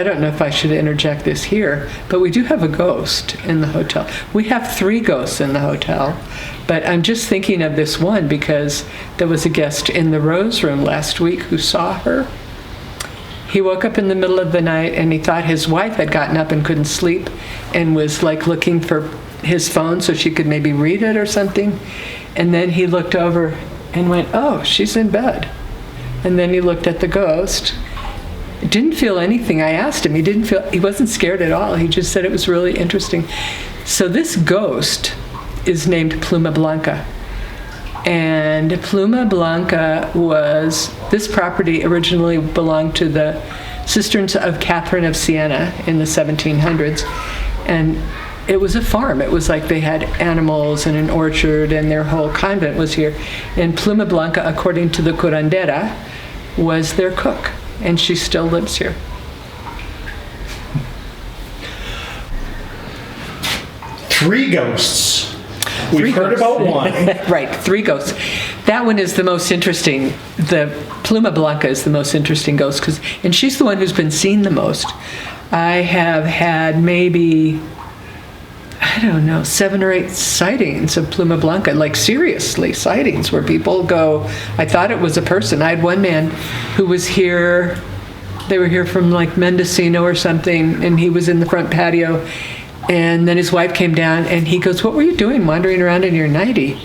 I don't know if I should interject this here, but we do have a ghost in the hotel. We have 3 ghosts in the hotel, but I'm just thinking of this one because there was a guest in the Rose Room last week who saw her. He woke up in the middle of the night and he thought his wife had gotten up and couldn't sleep and was like looking for his phone so she could maybe read it or something. And then he looked over and went, oh, she's in bed. And then he looked at the ghost. Didn't feel anything. I asked him. He wasn't scared at all. He just said it was really interesting. So this ghost is named Pluma Blanca. And Pluma Blanca this property originally belonged to the Sisters of Catherine of Siena in the 1700s. And it was a farm. It was like they had animals and an orchard and their whole convent was here. And Pluma Blanca, according to the curandera, was their cook. And she still lives here. Three ghosts. We've heard about one. Right, 3 ghosts. That one is the most interesting. The Pluma Blanca is the most interesting ghost, and she's the one who's been seen the most. I have had maybe, 7 or 8 sightings of Pluma Blanca, like seriously sightings where people go, I thought it was a person. I had one man who was here, they were here from like Mendocino or something, and he was in the front patio, and then his wife came down and he goes, what were you doing wandering around in your nightie?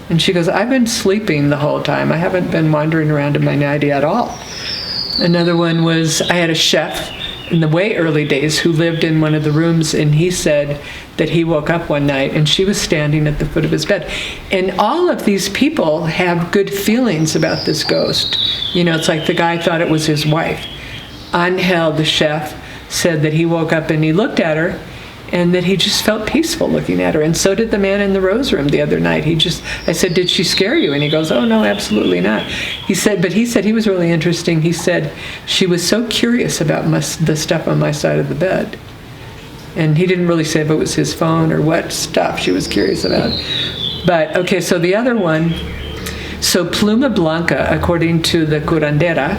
And she goes, I've been sleeping the whole time. I haven't been wandering around in my nightie at all. Another one was, I had a chef in the way early days who lived in one of the rooms, and he said that he woke up one night and she was standing at the foot of his bed. And all of these people have good feelings about this ghost. It's like the guy thought it was his wife. Angel, the chef, said that he woke up and he looked at her and that he just felt peaceful looking at her. And so did the man in the Rose Room the other night. I said, did she scare you? And he goes, oh, no, absolutely not. He said he was really interesting. He said, she was so curious about the stuff on my side of the bed. And he didn't really say if it was his phone or what stuff she was curious about. But, okay, so the other one, so Pluma Blanca, according to the curandera,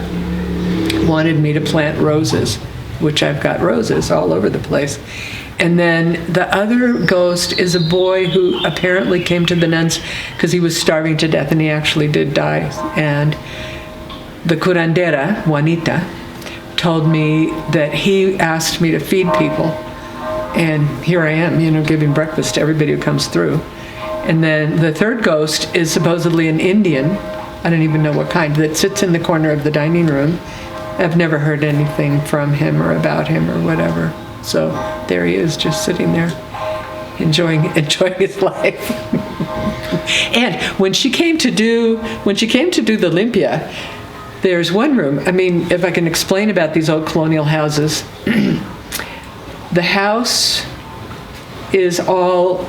wanted me to plant roses, which I've got roses all over the place. And then the other ghost is a boy who apparently came to the nuns because he was starving to death, and he actually did die. And the curandera, Juanita, told me that he asked me to feed people. And here I am, giving breakfast to everybody who comes through. And then the third ghost is supposedly an Indian, I don't even know what kind, that sits in the corner of the dining room. I've never heard anything from him or about him or whatever. So there he is, just sitting there, enjoying his life. And when she came to do the Olympia, there's one room. I mean, if I can explain about these old colonial houses, the house is all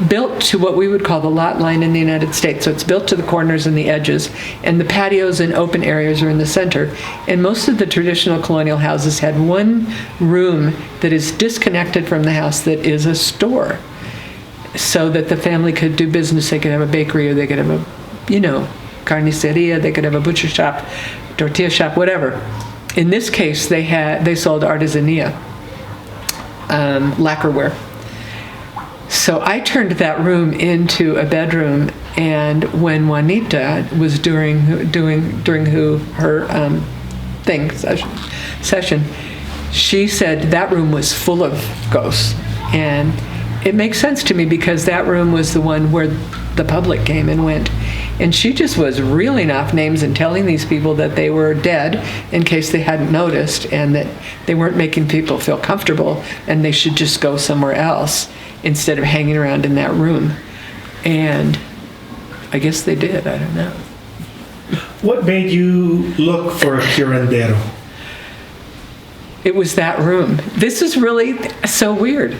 built to what we would call the lot line in the United States. So it's built to the corners and the edges, and the patios and open areas are in the center. And most of the traditional colonial houses had one room that is disconnected from the house that is a store, so that the family could do business. They could have a bakery, or they could have a, carniceria, they could have a butcher shop, tortilla shop, whatever. In this case, they sold artisania, lacquerware. So I turned that room into a bedroom, and when Juanita was doing her session, she said that room was full of ghosts. And it makes sense to me because that room was the one where the public came and went. And she just was reeling off names and telling these people that they were dead in case they hadn't noticed, and that they weren't making people feel comfortable and they should just go somewhere else instead of hanging around in that room. And I guess they did, I don't know. What made you look for a curandero? It was that room. This is really so weird.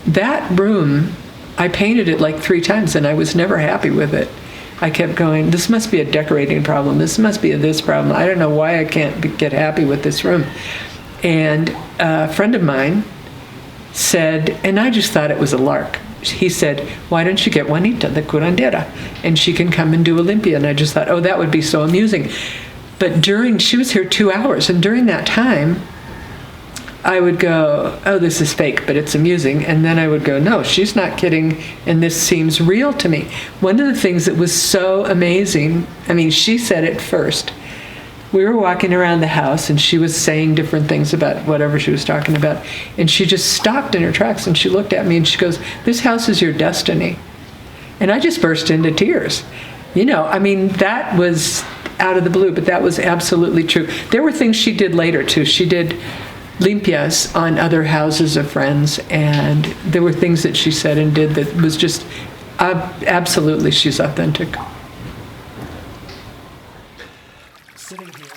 That room, I painted it like 3 times and I was never happy with it. I kept going, this must be a decorating problem. This must be a this problem. I don't know why I can't get happy with this room. And a friend of mine said, and I just thought it was a lark. He said, why don't you get Juanita, the curandera, and she can come and do Olympia. And I just thought, oh, that would be so amusing. But she was here 2 hours, and during that time, I would go, oh, this is fake, but it's amusing. And then I would go, no, she's not kidding, and this seems real to me. One of the things that was so amazing, I mean, she said it first. We were walking around the house, and she was saying different things about whatever she was talking about. And she just stopped in her tracks, and she looked at me, and she goes, this house is your destiny. And I just burst into tears. I mean, that was out of the blue, but that was absolutely true. There were things she did later, too. She did limpias on other houses of friends, and there were things that she said and did that was just absolutely, she's authentic. Sitting here